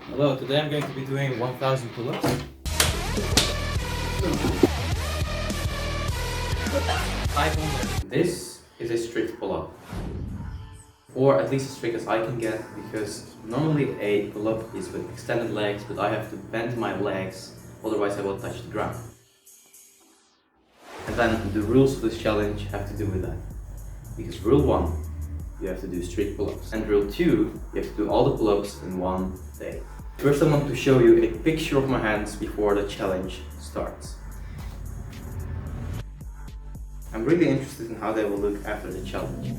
Hello, today I'm going to be doing 1000 pull-ups. 500. This is a strict pull-up. Or at least as strict as I can get, because normally a pull-up is with extended legs, but I have to bend my legs, otherwise I will touch the ground. And then the rules of this challenge have to do with that. Because rule 1, you have to do strict pull-ups. And rule 2, you have to do all the pull-ups in one day. First I want to show you a picture of my hands before the challenge starts. I'm really interested in how they will look after the challenge.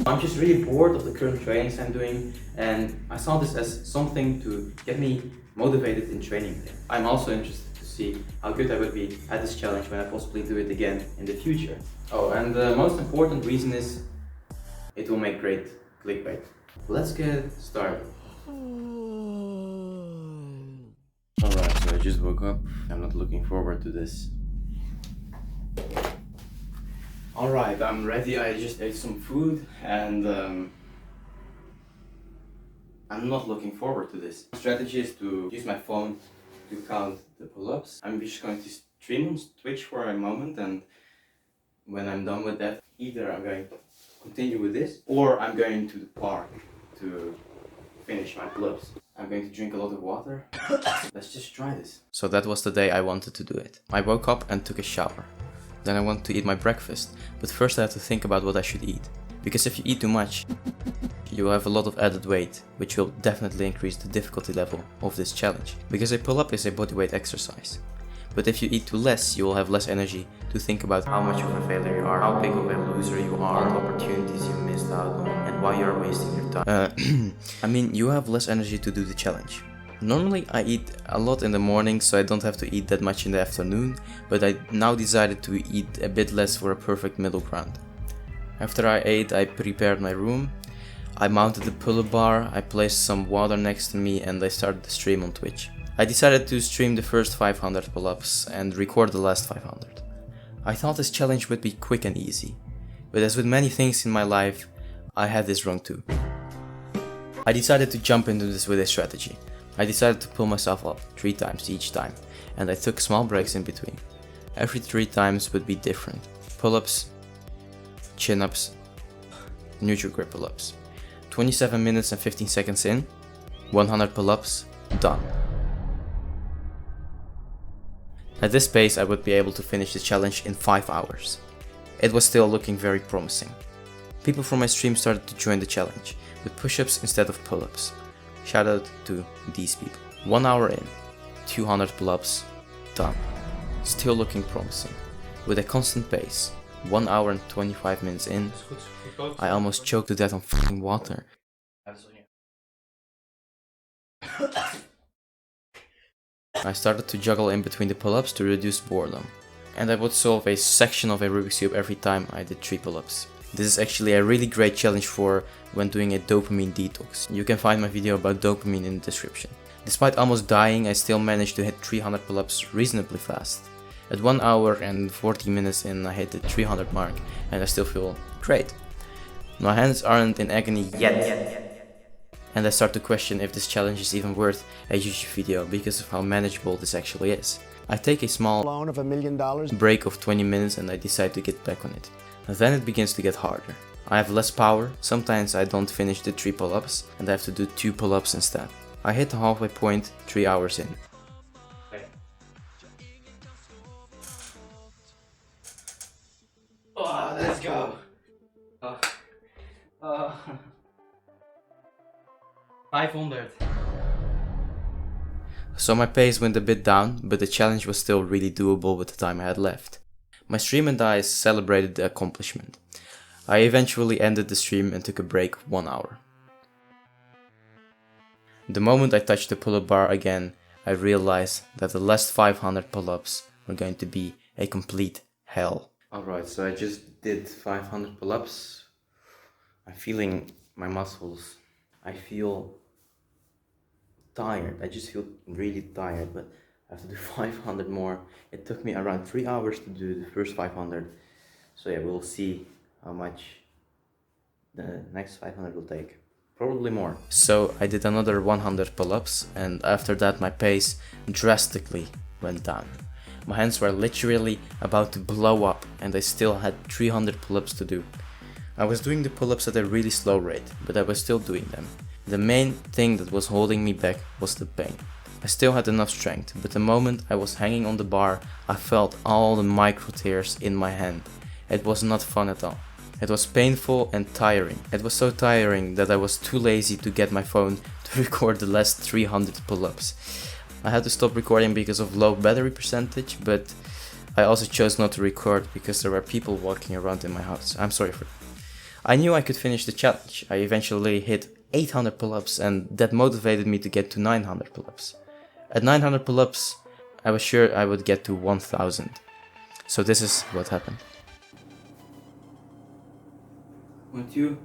I'm just really bored of the current trainings I'm doing, and I saw this as something to get me motivated in training. I'm also interested to see how good I would be at this challenge when I possibly do it again in the future. Oh, and the most important reason is it will make great clickbait. Let's get started. Alright, so I just woke up. I'm not looking forward to this. Alright, I'm ready. I just ate some food and I'm not looking forward to this. My strategy is to use my phone to count the pull-ups. I'm just going to stream on Twitch for a moment, and when I'm done with that, either I'm going to continue with this or I'm going to the park to finish my pull-ups. I'm going to drink a lot of water. Let's just try this. So that was the day I wanted to do it. I woke up and took a shower. Then I wanted to eat my breakfast, but first I had to think about what I should eat. Because if you eat too much, you will have a lot of added weight, which will definitely increase the difficulty level of this challenge. Because a pull-up is a bodyweight exercise. But if you eat too less, you will have less energy to think about how much of a failure you are, how big of a loser you are, what opportunities you missed out on, and why you are wasting your time. I mean, you have less energy to do the challenge. Normally I eat a lot in the morning, so I don't have to eat that much in the afternoon, but I now decided to eat a bit less for a perfect middle ground. After I ate, I prepared my room, I mounted the pull-up bar, I placed some water next to me, and I started the stream on Twitch. I decided to stream the first 500 pull-ups and record the last 500. I thought this challenge would be quick and easy, but as with many things in my life, I had this wrong too. I decided to jump into this with a strategy. I decided to pull myself up 3 times each time, and I took small breaks in between. Every 3 times would be different. Pull-ups, chin-ups, neutral grip pull-ups. 27 minutes and 15 seconds in, 100 pull-ups, done. At this pace I would be able to finish the challenge in 5 hours. It was still looking very promising. People from my stream started to join the challenge, with push-ups instead of pull-ups. Shout out to these people. 1 hour in, 200 pull-ups, done. Still looking promising. With a constant pace, 1 hour and 25 minutes in, I almost choked to death on fucking water. I started to juggle in between the pull-ups to reduce boredom. And I would solve a section of a Rubik's Cube every time I did 3 pull-ups. This is actually a really great challenge for when doing a dopamine detox. You can find my video about dopamine in the description. Despite almost dying, I still managed to hit 300 pull-ups reasonably fast. At 1 hour and 40 minutes in, I hit the 300 mark and I still feel great. My hands aren't in agony yet. And I start to question if this challenge is even worth a YouTube video because of how manageable this actually is. I take a small loan of $1 million break of 20 minutes and I decide to get back on it. And then it begins to get harder. I have less power, sometimes I don't finish the 3 pull-ups and I have to do 2 pull-ups instead. I hit the halfway point 3 hours in. Oh, let's go! 500. So my pace went a bit down, but the challenge was still really doable with the time I had left. My stream and I celebrated the accomplishment. I eventually ended the stream and took a break of 1 hour. The moment I touched the pull-up bar again, I realized that the last 500 pull-ups were going to be a complete hell. Alright, so I just did 500 pull-ups. I'm feeling my muscles. I feel tired. I just feel really tired, but I have to do 500 more. It took me around 3 hours to do the first 500. So yeah, we'll see how much the next 500 will take. probably more. So I did another 100 pull-ups, and after that my pace drastically went down. My hands were literally about to blow up, and I still had 300 pull-ups to do. I was doing the pull-ups at a really slow rate, but I was still doing them. The main thing that was holding me back was the pain. I still had enough strength, but the moment I was hanging on the bar, I felt all the micro tears in my hand. It was not fun at all. It was painful and tiring. It was so tiring that I was too lazy to get my phone to record the last 300 pull-ups. I had to stop recording because of low battery percentage, but I also chose not to record because there were people walking around in my house. I'm sorry for that. I knew I could finish the challenge. I eventually hit 800 pull-ups, and that motivated me to get to 900 pull-ups. At 900 pull-ups, I was sure I would get to 1000. So this is what happened. Want you?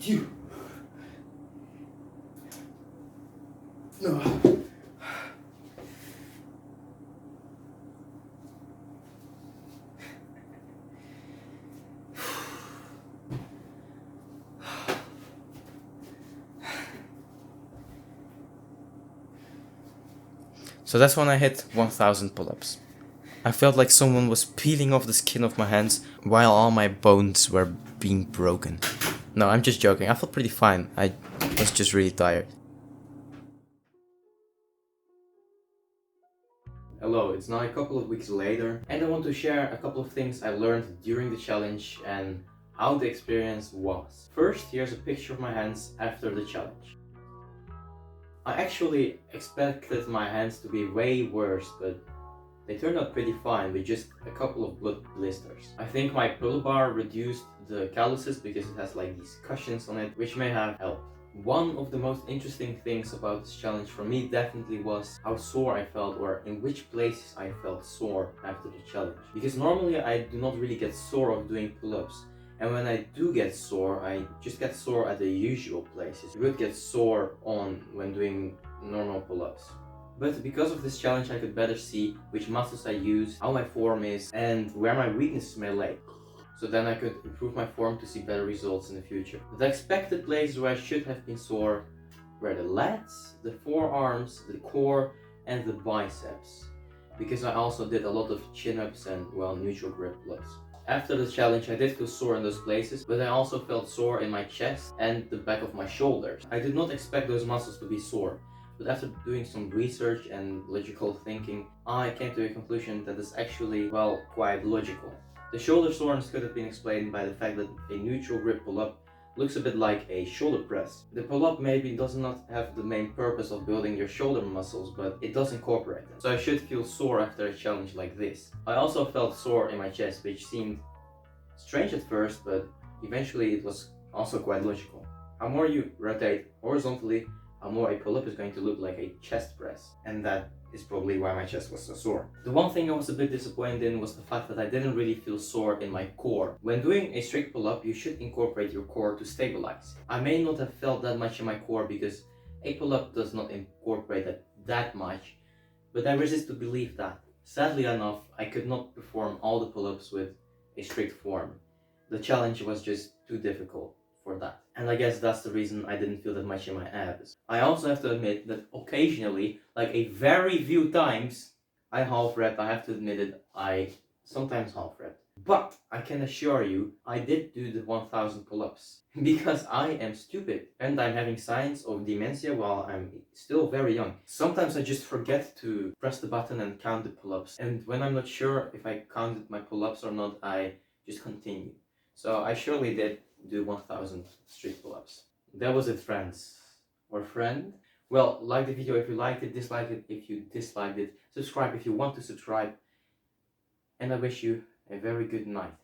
You. No. So that's when I hit 1000 pull-ups. I felt like someone was peeling off the skin of my hands while all my bones were being broken. No, I'm just joking. I felt pretty fine. I was just really tired. Hello, it's now a couple of weeks later, and I want to share a couple of things I learned during the challenge and how the experience was. First, here's a picture of my hands after the challenge. I actually expected my hands to be way worse, but they turned out pretty fine with just a couple of blood blisters. I think my pull bar reduced the calluses because it has like these cushions on it, which may have helped. One of the most interesting things about this challenge for me definitely was how sore I felt, or in which places I felt sore after the challenge. Because normally I do not really get sore of doing pull-ups. And when I do get sore, I just get sore at the usual places. You would get sore when doing normal pull-ups. But because of this challenge, I could better see which muscles I use, how my form is, and where my weaknesses may lay. So then I could improve my form to see better results in the future. The expected places where I should have been sore were the lats, the forearms, the core, and the biceps. Because I also did a lot of chin-ups and, well, neutral grip pull-ups. After the challenge, I did feel sore in those places, but I also felt sore in my chest and the back of my shoulders. I did not expect those muscles to be sore. But after doing some research and logical thinking, I came to a conclusion that is actually, well, quite logical. The shoulder soreness could have been explained by the fact that a neutral grip pull-up looks a bit like a shoulder press. The pull-up maybe does not have the main purpose of building your shoulder muscles, but it does incorporate them. So I should feel sore after a challenge like this. I also felt sore in my chest, which seemed strange at first, but eventually it was also quite logical. How more you rotate horizontally, how more a pull-up is going to look like a chest press. And that is probably why my chest was so sore. The one thing I was a bit disappointed in was the fact that I didn't really feel sore in my core. When doing a strict pull-up, you should incorporate your core to stabilize. I may not have felt that much in my core because a pull-up does not incorporate that much, but I resist to believe that. Sadly enough, I could not perform all the pull-ups with a strict form. The challenge was just too difficult for that. And I guess that's the reason I didn't feel that much in my abs. I also have to admit that occasionally, like a very few times, I half rep. I have to admit it, I sometimes half rep. But I can assure you, I did do the 1000 pull-ups. Because I am stupid and I'm having signs of dementia while I'm still very young. Sometimes I just forget to press the button and count the pull-ups. And when I'm not sure if I counted my pull-ups or not, I just continue. So I surely did do 1000 strict pull-ups. That was it, friends. Or friend? Well, like the video if you liked it, dislike it if you disliked it, subscribe if you want to subscribe, and I wish you a very good night.